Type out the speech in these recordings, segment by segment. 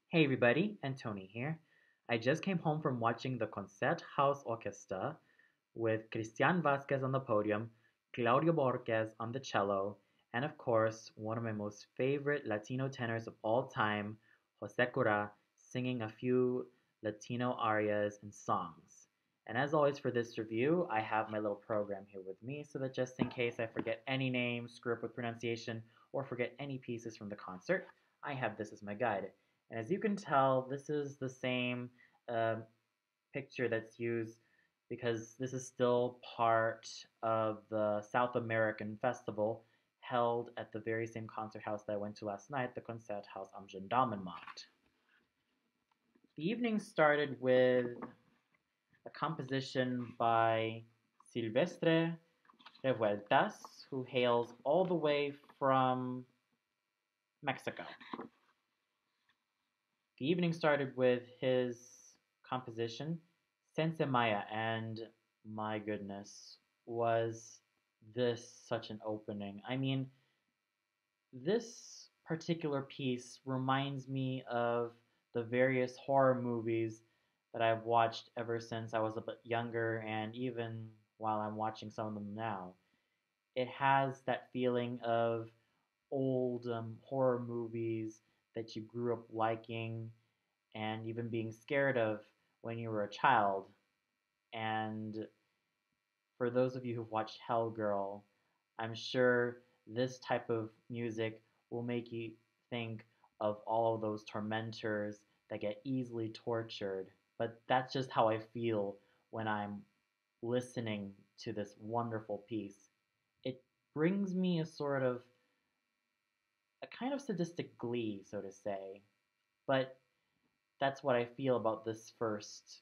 Hey everybody, Antoni here. I just came home from watching the Konzerthaus Orchestra with Christian Vasquez on the podium, Claudio Bohorquez on the cello, and of course, one of my most favorite Latino tenors of all time, Jose Cura, singing a few Latino arias and songs. And as always for this review, I have my little program here with me so that just in case I forget any name, screw up with pronunciation, or forget any pieces from the concert, I have this as my guide. And as you can tell, this is the same uh, picture that's used because this is still part of the South American festival held at the very same concert house that I went to last night, the Konzerthaus am Gendarmenmarkt. The evening started with a composition by Silvestre Revueltas, who hails all the way from Mexico. The evening started with his composition, Sense Maya, and my goodness, was this such an opening? I mean, this particular piece reminds me of the various horror movies that I've watched ever since I was a bit younger, and even while I'm watching some of them now. It has that feeling of old horror movies that you grew up liking and even being scared of when you were a child. And for those of you who've watched Hellgirl, I'm sure this type of music will make you think of all of those tormentors that get easily tortured. But that's just how I feel when I'm listening to this wonderful piece. It brings me a kind of sadistic glee, so to say. But that's what I feel about this first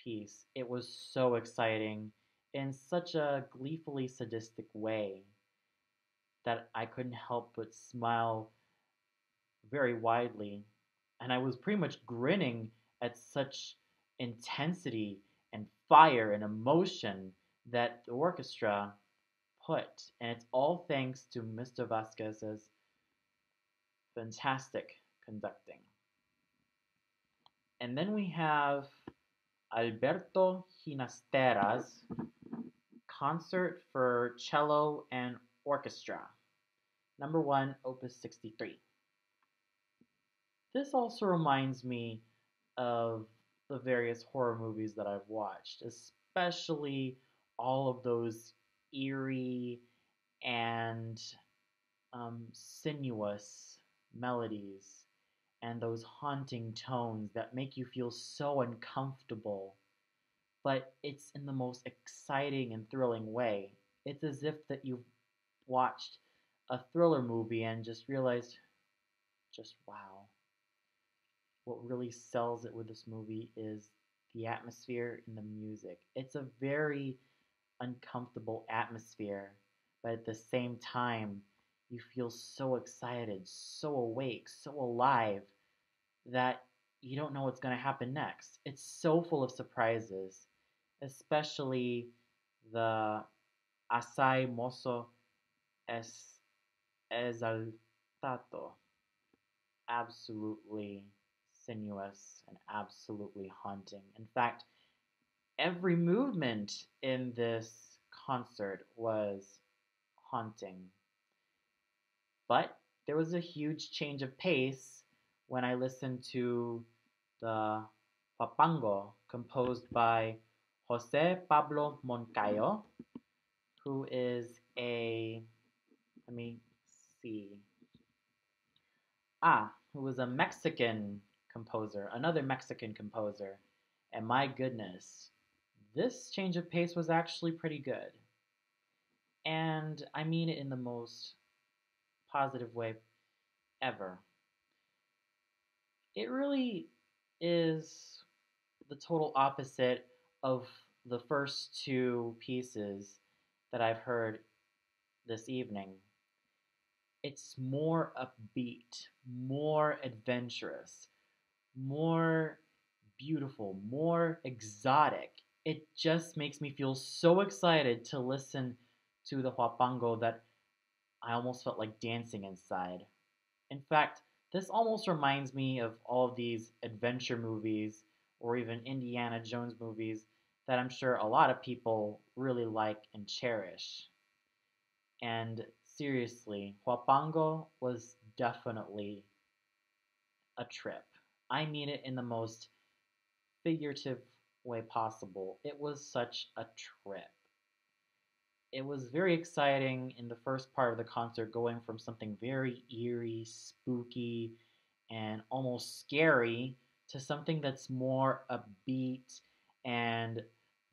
piece. It was so exciting in such a gleefully sadistic way that I couldn't help but smile very widely. And I was pretty much grinning at such intensity and fire and emotion that the orchestra put. And it's all thanks to Mr. Vasquez's fantastic conducting. And then we have Alberto Ginastera's Concert for Cello and Orchestra, number 1, opus 63. This also reminds me of the various horror movies that I've watched, especially all of those eerie and sinuous melodies and those haunting tones that make you feel so uncomfortable, but it's in the most exciting and thrilling way. It's as if that you've watched a thriller movie and just realized, just wow, what really sells it with this movie is the atmosphere and the music. It's a very uncomfortable atmosphere, but at the same time, you feel so excited, so awake, so alive that you don't know what's going to happen next. It's so full of surprises, especially the Assai Mozo es Esaltato. Absolutely sinuous and absolutely haunting. In fact, every movement in this concert was haunting. But there was a huge change of pace when I listened to the Papango composed by Jose Pablo Moncayo, who is let me see, who was a Mexican composer, another Mexican composer. And my goodness, this change of pace was actually pretty good. And I mean it in the most positive way ever. It really is the total opposite of the first two pieces that I've heard this evening. It's more upbeat, more adventurous, more beautiful, more exotic. It just makes me feel so excited to listen to the huapango that I almost felt like dancing inside. In fact, This almost reminds me of all of these adventure movies or even Indiana Jones movies that I'm sure a lot of people really like and cherish. And seriously, Huapango was definitely a trip. I mean it in the most figurative way possible. It was such a trip. It was very exciting in the first part of the concert, going from something very eerie, spooky, and almost scary to something that's more upbeat and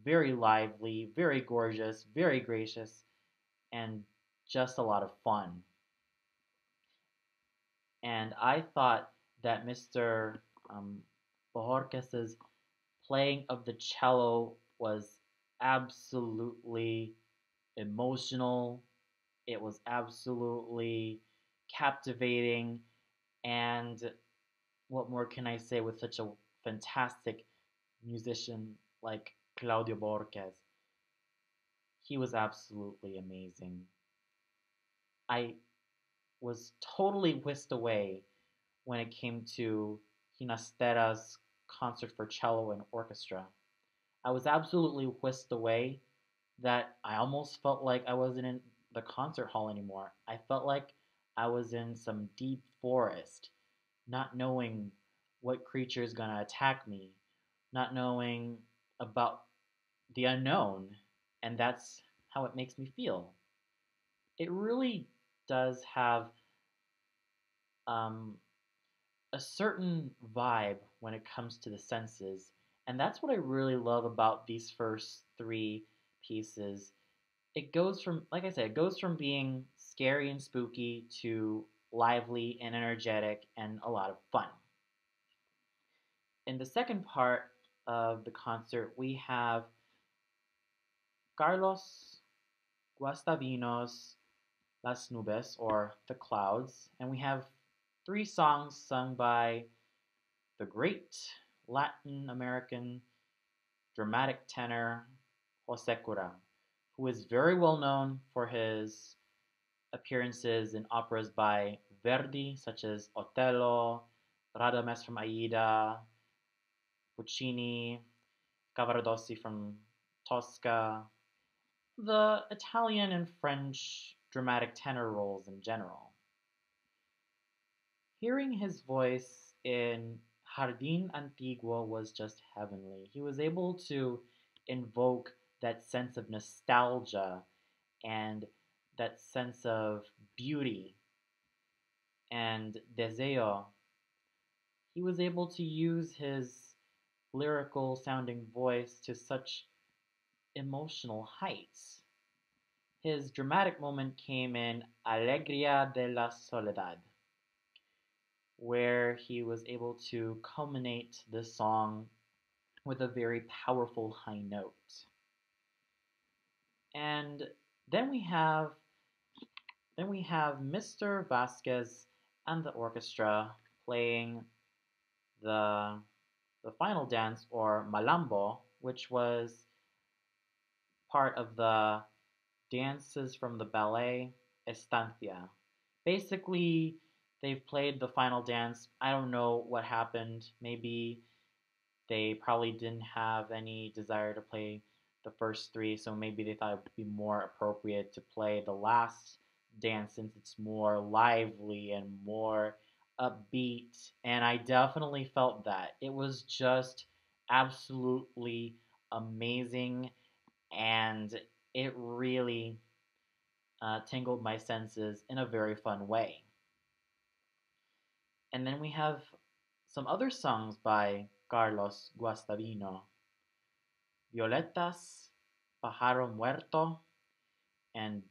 very lively, very gorgeous, very gracious, and just a lot of fun. And I thought that Mr. Bohorquez's playing of the cello was absolutely emotional. It was absolutely captivating. And what more can I say with such a fantastic musician like Claudio Bohorquez? He was absolutely amazing. I was totally whisked away when it came to Hinastera's concert for cello and orchestra. I was absolutely whisked away that I almost felt like I wasn't in the concert hall anymore. I felt like I was in some deep forest, not knowing what creature is going to attack me, not knowing about the unknown. And that's how it makes me feel. It really does have um, a certain vibe when it comes to the senses. And that's what I really love about these first three pieces. It goes from, like I said, it goes from being scary and spooky to lively and energetic and a lot of fun. In the second part of the concert, we have Carlos Guastavino's Las Nubes, or The Clouds, and we have three songs sung by the great Latin American dramatic tenor Jose Cura, who is very well known for his appearances in operas by Verdi, such as Otello, Radames from Aida, Puccini, Cavaradossi from Tosca, the Italian and French dramatic tenor roles in general. Hearing his voice in Jardín Antiguo was just heavenly. He was able to invoke that sense of nostalgia and that sense of beauty and deseo. He was able to use his lyrical sounding voice to such emotional heights. His dramatic moment came in Alegría de la Soledad, where he was able to culminate the song with a very powerful high note. And then we have Mr. Vasquez and the orchestra playing the the final dance, or Malambo, which was part of the dances from the ballet Estancia. Basically, they've played the final dance. I don't know what happened. Maybe they probably didn't have any desire to play the first three, so maybe they thought it would be more appropriate to play the last dance since it's more lively and more upbeat. And I definitely felt that. It was just absolutely amazing, and it really tingled my senses in a very fun way. And then we have some other songs by Carlos Guastavino: Violetas, Pájaro Muerto, and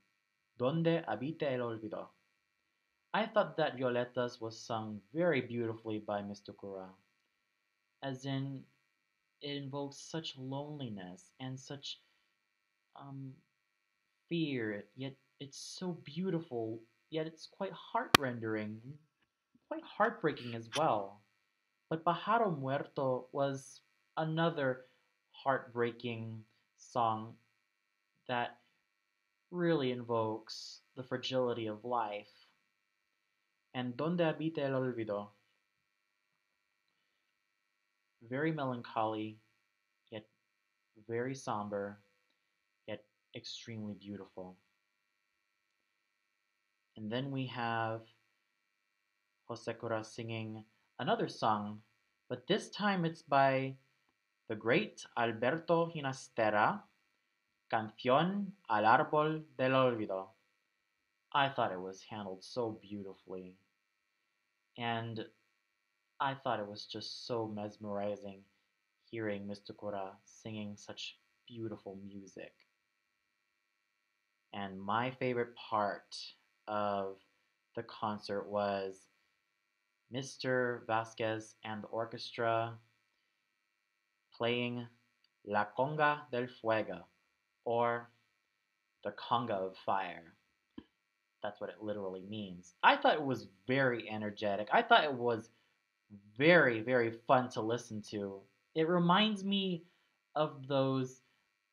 Donde Habita el Olvido. I thought that Violetas was sung very beautifully by Mr. Cura, as in it invokes such loneliness and such um, fear, yet it's so beautiful, yet it's quite heart-rendering, quite heartbreaking as well. But Pájaro Muerto was another heartbreaking song that really invokes the fragility of life. and Donde habita el olvido. Very melancholy, yet very somber, yet extremely beautiful. And then we have Jose Cura singing another song, but this time it's by the great Alberto Ginastera, Canción al Árbol del Olvido. I thought it was handled so beautifully, and I thought it was just so mesmerizing hearing Mr. Cura singing such beautiful music. And my favorite part of the concert was Mr. Vasquez and the orchestra playing La Conga del Fuego, or the Conga of Fire. That's what it literally means. I thought it was very energetic. I thought it was very, very fun to listen to. It reminds me of those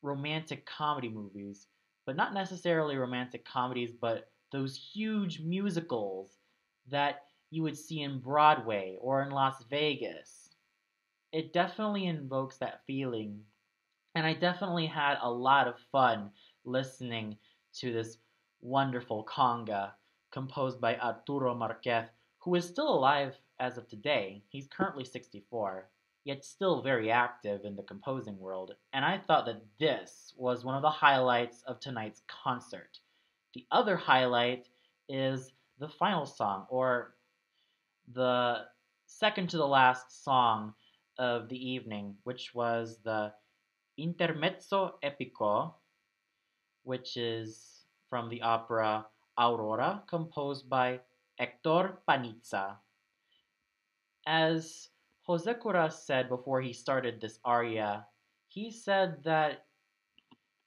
romantic comedy movies, but not necessarily romantic comedies, but those huge musicals that you would see in Broadway or in Las Vegas. It definitely invokes that feeling, and I definitely had a lot of fun listening to this wonderful conga composed by Arturo Marquez, who is still alive as of today. He's currently 64, yet still very active in the composing world, and I thought that this was one of the highlights of tonight's concert. The other highlight is the final song, or the second to the last song of the evening, which was the Intermezzo Epico, which is from the opera Aurora, composed by Hector Panizza. As Jose Cura said before he started this aria, he said that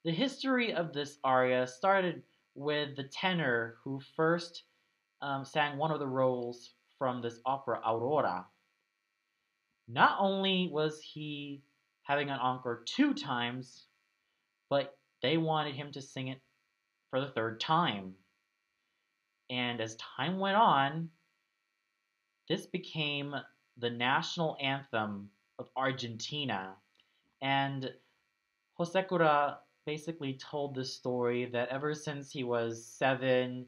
the history of this aria started with the tenor who first sang one of the roles from this opera Aurora. Not only was he having an encore two times, but they wanted him to sing it for the third time. And as time went on, this became the national anthem of Argentina. And Jose Cura basically told the story that ever since he was 7,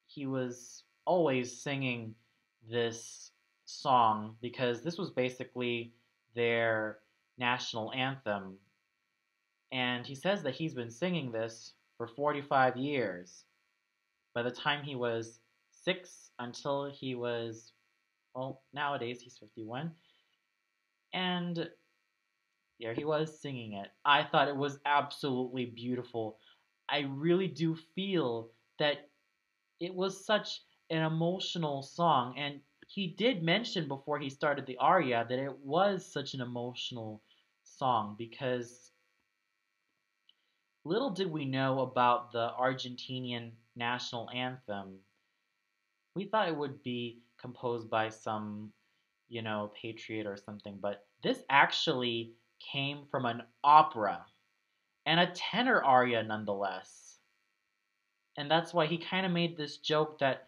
he was always singing this song because this was basically their national anthem. And he says that he's been singing this for 45 years. By the time he was 6 until he was, well, nowadays he's 51. And there he was singing it. I thought it was absolutely beautiful. I really do feel that it was such an emotional song. And he did mention before he started the aria that it was such an emotional song because little did we know about the Argentinian national anthem. We thought it would be composed by some, patriot or something, but this actually came from an opera and a tenor aria nonetheless. And that's why he kind of made this joke that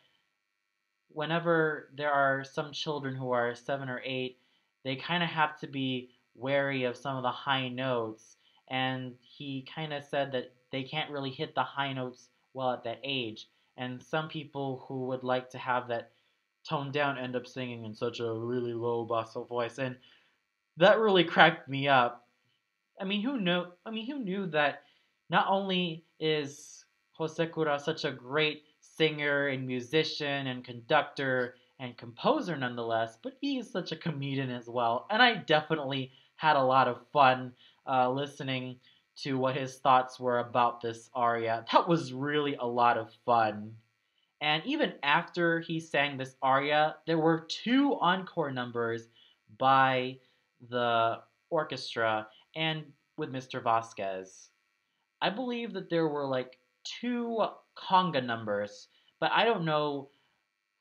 whenever there are some children who are 7 or 8, they kind of have to be wary of some of the high notes. And he kind of said that they can't really hit the high notes well at that age. And some people who would like to have that toned down end up singing in such a really low basso voice. And that really cracked me up. Who knew that not only is Jose Cura such a great singer and musician and conductor and composer nonetheless, but he is such a comedian as well. And I definitely had a lot of fun listening to what his thoughts were about this aria. That was really a lot of fun. And even after he sang this aria, there were 2 encore numbers by the orchestra and with Mr. Vasquez. I believe that there were like 2 conga numbers, but I don't know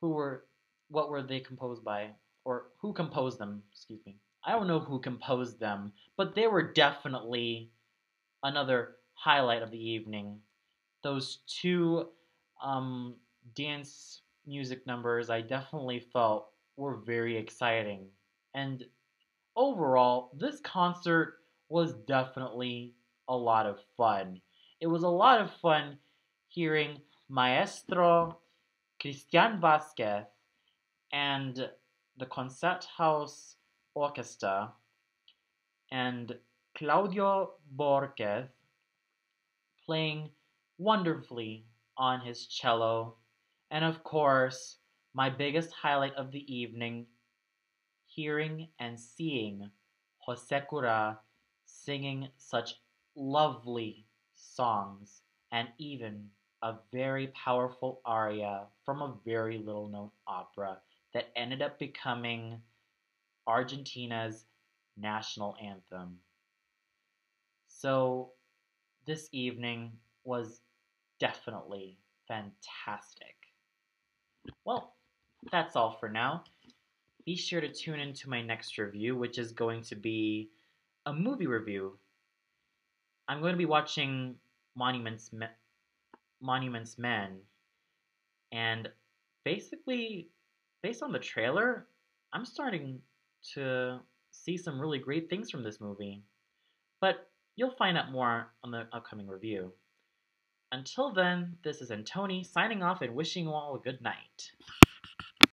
what were they composed by, or who composed them, excuse me. I don't know who composed them, but they were definitely another highlight of the evening. Those 2 dance music numbers I definitely felt were very exciting. And overall, this concert was definitely a lot of fun. It was a lot of fun hearing Maestro Cristian Vasquez and the Konzerthaus Orchester and Claudio Bohorquez playing wonderfully on his cello. And of course, my biggest highlight of the evening, hearing and seeing Jose Cura singing such lovely songs and even a very powerful aria from a very little known opera that ended up becoming Argentina's national anthem. So this evening was definitely fantastic. Well, that's all for now. Be sure to tune into my next review, which is going to be a movie review. I'm going to be watching Monuments Men, and basically, based on the trailer, I'm starting to see some really great things from this movie. But you'll find out more on the upcoming review. Until then, this is Antoni signing off and wishing you all a good night.